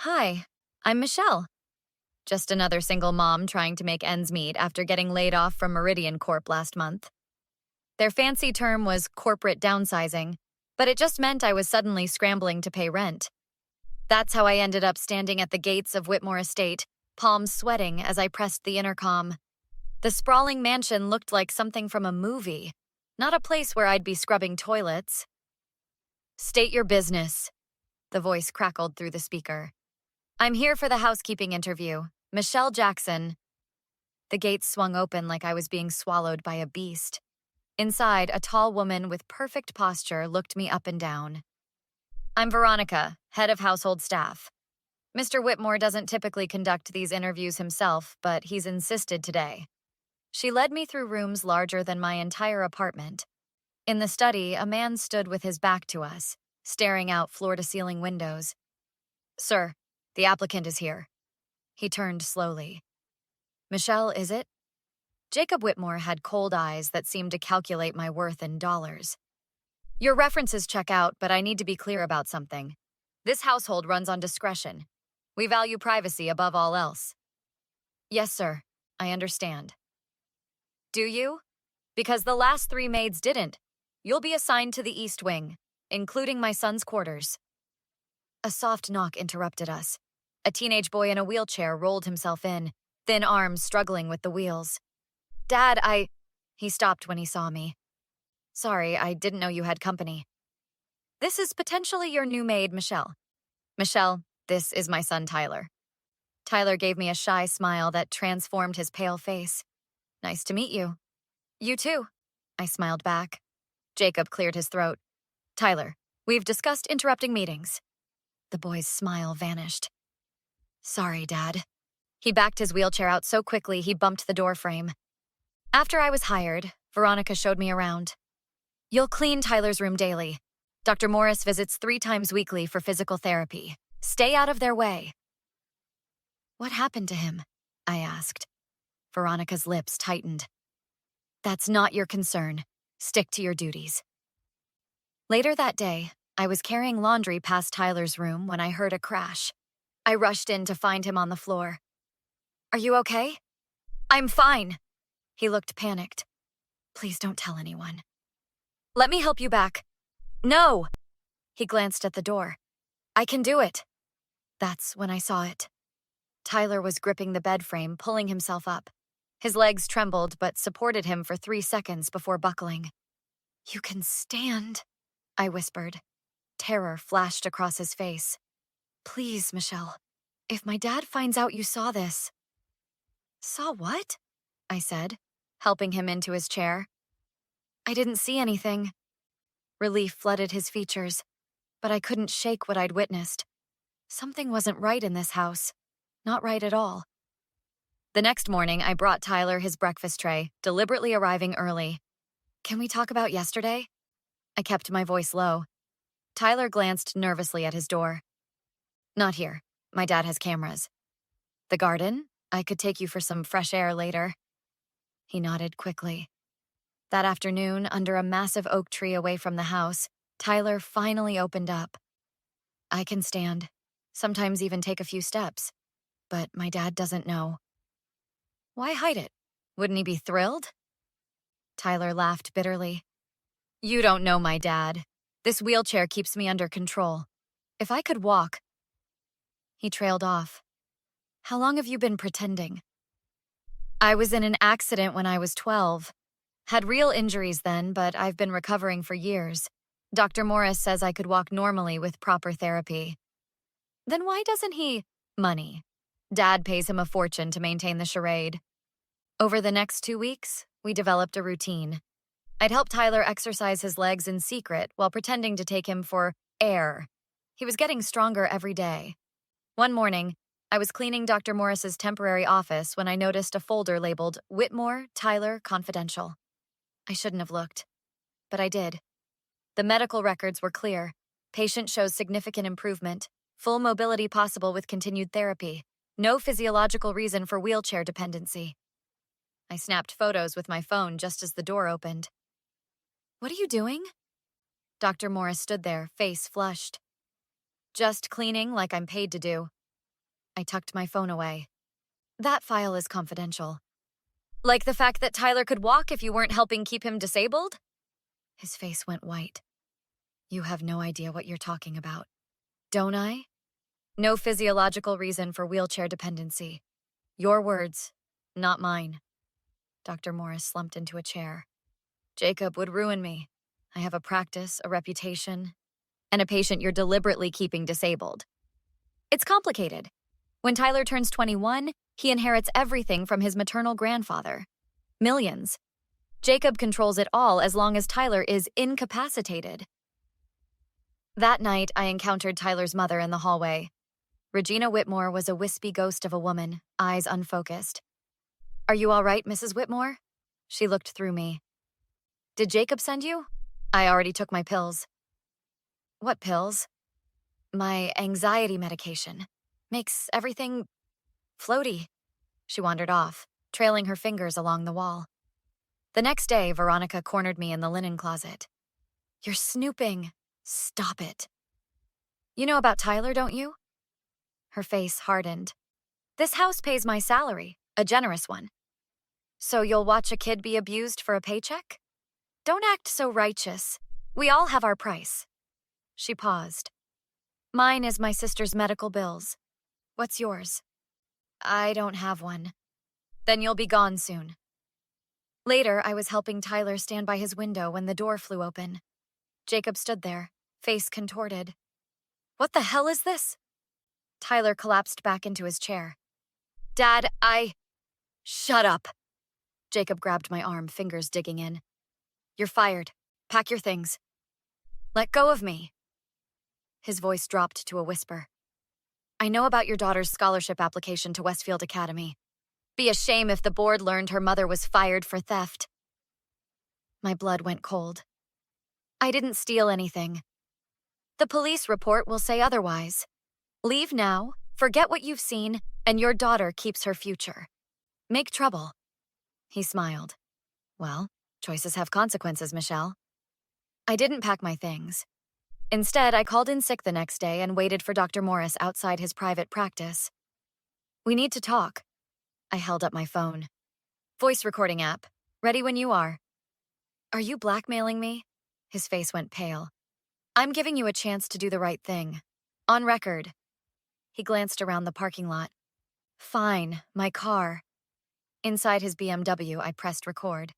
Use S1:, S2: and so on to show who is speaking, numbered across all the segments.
S1: Hi, I'm Michelle. Just another single mom trying to make ends meet after getting laid off from Meridian Corp last month. Their fancy term was corporate downsizing, but it just meant I was suddenly scrambling to pay rent. That's how I ended up standing at the gates of Whitmore Estate, palms sweating as I pressed the intercom. The sprawling mansion looked like something from a movie, not a place where I'd be scrubbing toilets. "State your business," the voice crackled through the speaker. "I'm here for the housekeeping interview. Michelle Jackson." The gates swung open like I was being swallowed by a beast. Inside, a tall woman with perfect posture looked me up and down. "I'm Veronica, head of household staff. Mr. Whitmore doesn't typically conduct these interviews himself, but he's insisted today." She led me through rooms larger than my entire apartment. In the study, a man stood with his back to us, staring out floor-to-ceiling windows. "Sir, the applicant is here." He turned slowly. "Michelle, is it?" Jacob Whitmore had cold eyes that seemed to calculate my worth in dollars. "Your references check out, but I need to be clear about something. This household runs on discretion. We value privacy above all else." "Yes, sir. I understand." "Do you? Because the last 3 maids didn't. You'll be assigned to the East Wing, including my son's quarters." A soft knock interrupted us. A teenage boy in a wheelchair rolled himself in, thin arms struggling with the wheels. "Dad, He stopped when he saw me. "Sorry, I didn't know you had company." "This is potentially your new maid, Michelle." "Michelle, this is my son, Tyler." Tyler gave me a shy smile that transformed his pale face. "Nice to meet you." "You too," I smiled back. Jacob cleared his throat. "Tyler, we've discussed interrupting meetings." The boy's smile vanished. "Sorry, Dad." He backed his wheelchair out so quickly he bumped the door frame. After I was hired, Veronica showed me around. "You'll clean Tyler's room daily. Dr. Morris visits 3 times weekly for physical therapy. Stay out of their way." "What happened to him?" I asked. Veronica's lips tightened. "That's not your concern. Stick to your duties." Later that day, I was carrying laundry past Tyler's room when I heard a crash. I rushed in to find him on the floor. "Are you okay?" "I'm fine." He looked panicked. "Please don't tell anyone." "Let me help you back." "No!" He glanced at the door. "I can do it." That's when I saw it. Tyler was gripping the bed frame, pulling himself up. His legs trembled but supported him for 3 seconds before buckling. "You can stand," I whispered. Terror flashed across his face. "Please, Michelle. If my dad finds out you saw this." "Saw what?" I said, helping him into his chair. "I didn't see anything." Relief flooded his features, but I couldn't shake what I'd witnessed. Something wasn't right in this house. Not right at all. The next morning, I brought Tyler his breakfast tray, deliberately arriving early. "Can we talk about yesterday?" I kept my voice low. Tyler glanced nervously at his door. "Not here. My dad has cameras." "The garden? I could take you for some fresh air later." He nodded quickly. That afternoon, under a massive oak tree away from the house, Tyler finally opened up. "I can stand, sometimes even take a few steps, but my dad doesn't know." "Why hide it? Wouldn't he be thrilled?" Tyler laughed bitterly. "You don't know my dad. This wheelchair keeps me under control. If I could walk—" He trailed off. "How long have you been pretending?" "I was in an accident when I was 12. Had real injuries then, but I've been recovering for years. Dr. Morris says I could walk normally with proper therapy." "Then why doesn't he—" "Money. Dad pays him a fortune to maintain the charade." Over the next 2 weeks, we developed a routine. I'd help Tyler exercise his legs in secret while pretending to take him for air. He was getting stronger every day. One morning, I was cleaning Dr. Morris's temporary office when I noticed a folder labeled Whitmore, Tyler, Confidential. I shouldn't have looked, but I did. The medical records were clear. Patient shows significant improvement. Full mobility possible with continued therapy. No physiological reason for wheelchair dependency. I snapped photos with my phone just as the door opened. "What are you doing?" Dr. Morris stood there, face flushed. "Just cleaning like I'm paid to do. I tucked my phone away. That file is confidential. Like the fact that Tyler could walk if you weren't helping keep him disabled? His face went white. You have no idea what you're talking about. Don't I? No physiological reason for wheelchair dependency. Your words, not mine. Dr. Morris slumped into a chair. Jacob would ruin me. I have a practice, a reputation, and a patient you're deliberately keeping disabled. It's complicated. When Tyler turns 21, he inherits everything from his maternal grandfather. Millions. Jacob controls it all as long as Tyler is incapacitated. That night, I encountered Tyler's mother in the hallway. Regina Whitmore was a wispy ghost of a woman, eyes unfocused. Are you all right, Mrs. Whitmore? She looked through me. Did Jacob send you? I already took my pills. What pills? My anxiety medication. Makes everything floaty. She wandered off, trailing her fingers along the wall. The next day, Veronica cornered me in the linen closet. You're snooping. Stop it. You know about Tyler, don't you? Her face hardened. This house pays my salary, a generous one. So you'll watch a kid be abused for a paycheck? Don't act so righteous. We all have our price. She paused. Mine is my sister's medical bills. What's yours? I don't have one. Then you'll be gone soon. Later, I was helping Tyler stand by his window when the door flew open. Jacob stood there, face contorted. What the hell is this? Tyler collapsed back into his chair. Dad, Shut up. Jacob grabbed my arm, fingers digging in. You're fired. Pack your things. Let go of me. His voice dropped to a whisper. I know about your daughter's scholarship application to Westfield Academy. Be a shame if the board learned her mother was fired for theft. My blood went cold. I didn't steal anything. The police report will say otherwise. Leave now, forget what you've seen, and your daughter keeps her future. Make trouble. He smiled. Well, choices have consequences, Michelle. I didn't pack my things. Instead, I called in sick the next day and waited for Dr. Morris outside his private practice. We need to talk. I held up my phone. Voice recording app. Ready when you are. Are you blackmailing me? His face went pale. I'm giving you a chance to do the right thing. On record. He glanced around the parking lot. Fine, my car. Inside his BMW, I pressed record.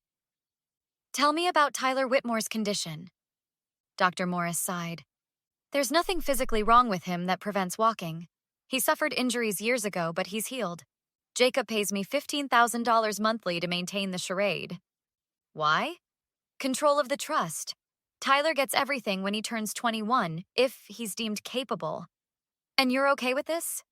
S1: Tell me about Tyler Whitmore's condition. Dr. Morris sighed. There's nothing physically wrong with him that prevents walking. He suffered injuries years ago, but he's healed. Jacob pays me $15,000 monthly to maintain the charade. Why? Control of the trust. Tyler gets everything when he turns 21, if he's deemed capable. And you're okay with this?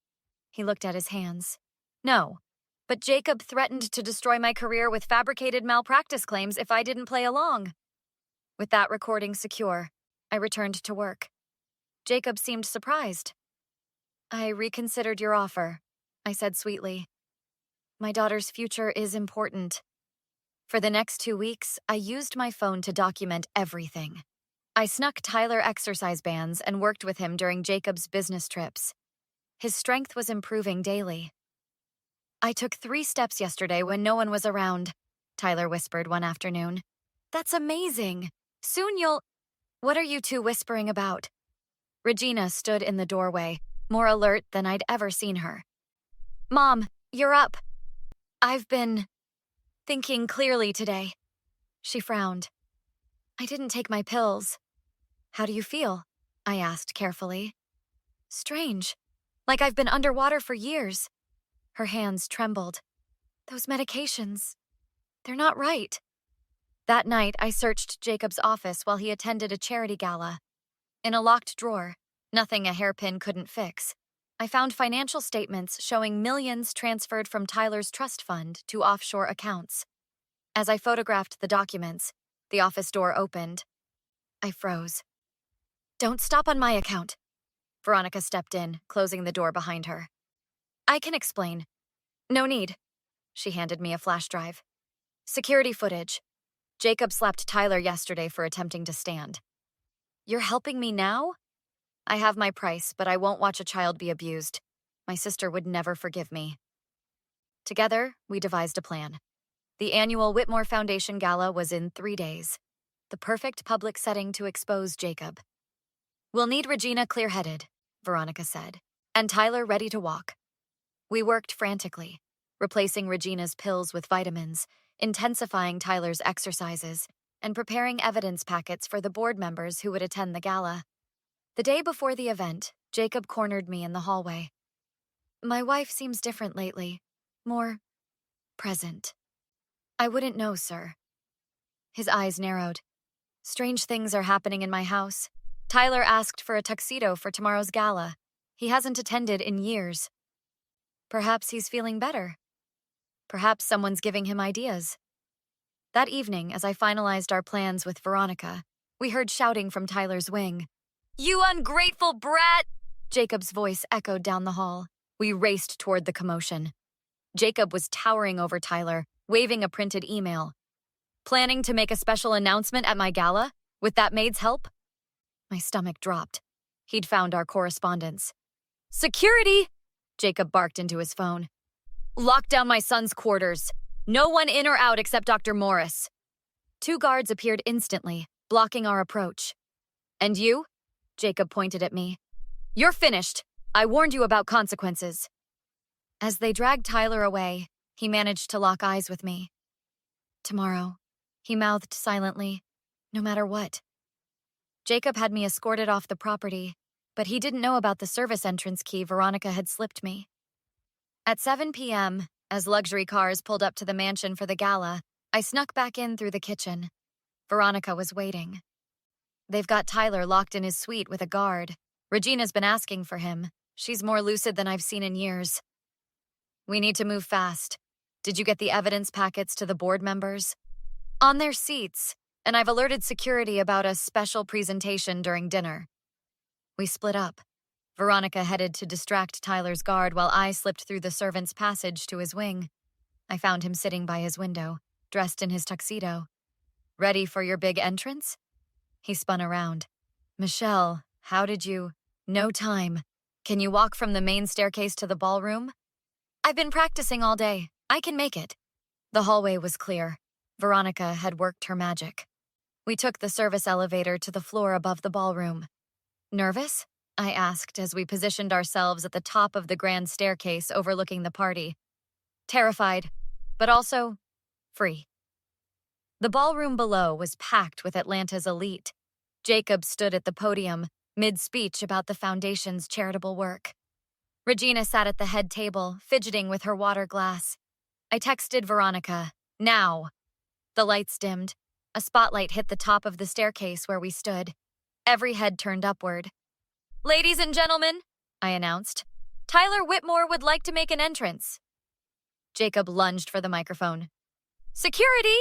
S1: He looked at his hands. No, but Jacob threatened to destroy my career with fabricated malpractice claims if I didn't play along. With that recording secure, I returned to work. Jacob seemed surprised. I reconsidered your offer, I said sweetly. My daughter's future is important. For the next 2 weeks, I used my phone to document everything. I snuck Tyler exercise bands and worked with him during Jacob's business trips. His strength was improving daily. I took 3 steps yesterday when no one was around, Tyler whispered one afternoon. That's amazing. Soon you'll... What are you two whispering about? Regina stood in the doorway, more alert than I'd ever seen her. Mom, you're up. I've been thinking clearly today. She frowned. I didn't take my pills. How do you feel? I asked carefully. Strange. Like I've been underwater for years. Her hands trembled. Those medications, they're not right. That night, I searched Jacob's office while he attended a charity gala. In a locked drawer, nothing a hairpin couldn't fix, I found financial statements showing millions transferred from Tyler's trust fund to offshore accounts. As I photographed the documents, the office door opened. I froze. Don't stop on my account. Veronica stepped in, closing the door behind her. I can explain. No need. She handed me a flash drive. Security footage. Jacob slapped Tyler yesterday for attempting to stand. You're helping me now? I have my price, but I won't watch a child be abused. My sister would never forgive me. Together, we devised a plan. The annual Whitmore Foundation Gala was in 3 days. The perfect public setting to expose Jacob. We'll need Regina clear-headed, Veronica said, and Tyler ready to walk. We worked frantically, replacing Regina's pills with vitamins, intensifying Tyler's exercises, and preparing evidence packets for the board members who would attend the gala. The day before the event, Jacob cornered me in the hallway. My wife seems different lately, more present. I wouldn't know, sir. His eyes narrowed. Strange things are happening in my house. Tyler asked for a tuxedo for tomorrow's gala. He hasn't attended in years. Perhaps he's feeling better. Perhaps someone's giving him ideas. That evening, as I finalized our plans with Veronica, we heard shouting from Tyler's wing. "You ungrateful brat!" Jacob's voice echoed down the hall. We raced toward the commotion. Jacob was towering over Tyler, waving a printed email. Planning to make a special announcement at my gala? With that maid's help? My stomach dropped. He'd found our correspondence. "Security!" Jacob barked into his phone. "Lock down my son's quarters. No one in or out except Dr. Morris." 2 guards appeared instantly, blocking our approach. "And you?" Jacob pointed at me. "You're finished. I warned you about consequences." As they dragged Tyler away, he managed to lock eyes with me. "Tomorrow," he mouthed silently, "no matter what." Jacob had me escorted off the property, but he didn't know about the service entrance key Veronica had slipped me. At 7 p.m., as luxury cars pulled up to the mansion for the gala, I snuck back in through the kitchen. Veronica was waiting. "They've got Tyler locked in his suite with a guard. Regina's been asking for him. She's more lucid than I've seen in years." "We need to move fast. Did you get the evidence packets to the board members?" "On their seats, and I've alerted security about a special presentation during dinner." We split up. Veronica headed to distract Tyler's guard while I slipped through the servant's passage to his wing. I found him sitting by his window, dressed in his tuxedo. "Ready for your big entrance?" He spun around. "Michelle, how did you—" "No time. Can you walk from the main staircase to the ballroom?" "I've been practicing all day. I can make it." The hallway was clear. Veronica had worked her magic. We took the service elevator to the floor above the ballroom. "Nervous?" I asked as we positioned ourselves at the top of the grand staircase overlooking the party. Terrified, but also free. The ballroom below was packed with Atlanta's elite. Jacob stood at the podium, mid-speech about the foundation's charitable work. Regina sat at the head table, fidgeting with her water glass. I texted Veronica, "Now." The lights dimmed. A spotlight hit the top of the staircase where we stood. Every head turned upward. "Ladies and gentlemen," I announced, "Tyler Whitmore would like to make an entrance." Jacob lunged for the microphone. "Security!"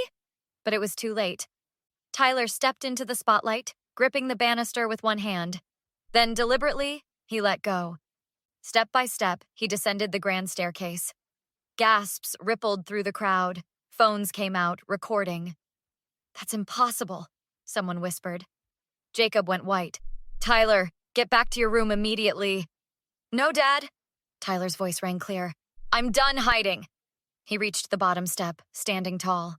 S1: But it was too late. Tyler stepped into the spotlight, gripping the banister with one hand. Then deliberately, he let go. Step by step, he descended the grand staircase. Gasps rippled through the crowd. Phones came out, recording. "That's impossible," someone whispered. Jacob went white. "Tyler, get back to your room immediately." "No, Dad." Tyler's voice rang clear. "I'm done hiding." He reached the bottom step, standing tall.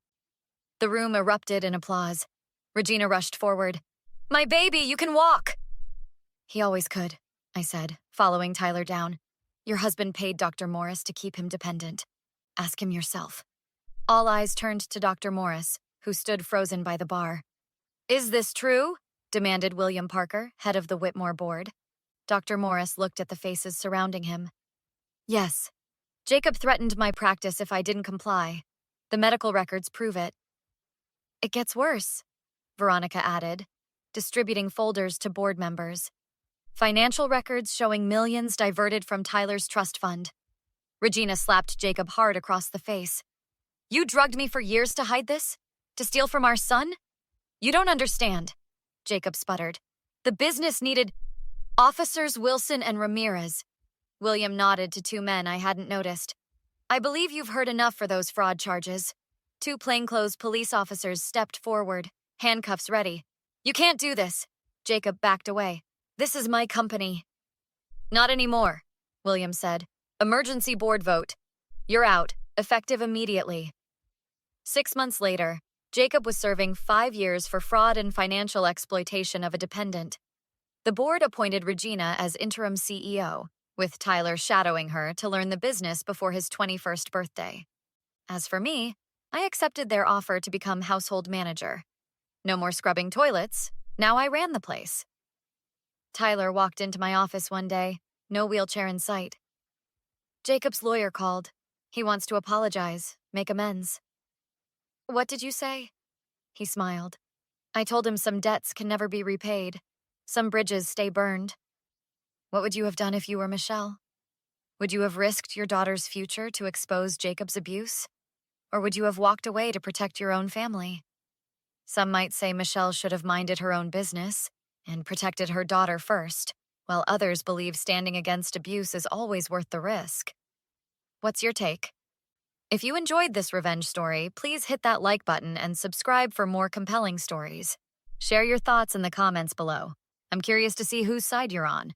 S1: The room erupted in applause. Regina rushed forward. "My baby, you can walk." "He always could," I said, following Tyler down. "Your husband paid Dr. Morris to keep him dependent. Ask him yourself." All eyes turned to Dr. Morris, who stood frozen by the bar. "Is this true?" demanded William Parker, head of the Whitmore board. Dr. Morris looked at the faces surrounding him. "Yes. Jacob threatened my practice if I didn't comply. The medical records prove it." "It gets worse," Veronica added, distributing folders to board members. Financial records showing millions diverted from Tyler's trust fund. Regina slapped Jacob hard across the face. "You drugged me for years to hide this? To steal from our son? You don't understand," Jacob sputtered. "The business needed Officers Wilson and Ramirez." William nodded to 2 men I hadn't noticed. "I believe you've heard enough for those fraud charges." 2 plainclothes police officers stepped forward, handcuffs ready. "You can't do this." Jacob backed away. "This is my company." "Not anymore," William said, Emergency board vote. You're out, effective immediately. 6 months later, Jacob was serving 5 years for fraud and financial exploitation of a dependent. The board appointed Regina as interim CEO, with Tyler shadowing her to learn the business before his 21st birthday. As for me, I accepted their offer to become household manager. No more scrubbing toilets, now I ran the place. Tyler walked into my office one day, no wheelchair in sight. Jacob's lawyer called. He wants to apologize, make amends. What did you say? He smiled. I told him some debts can never be repaid. Some bridges stay burned. What would you have done if you were Michelle? Would you have risked your daughter's future to expose Jacob's abuse? Or would you have walked away to protect your own family? Some might say Michelle should have minded her own business and protected her daughter first, while others believe standing against abuse is always worth the risk. What's your take? If you enjoyed this revenge story, please hit that like button and subscribe for more compelling stories. Share your thoughts in the comments below. I'm curious to see whose side you're on.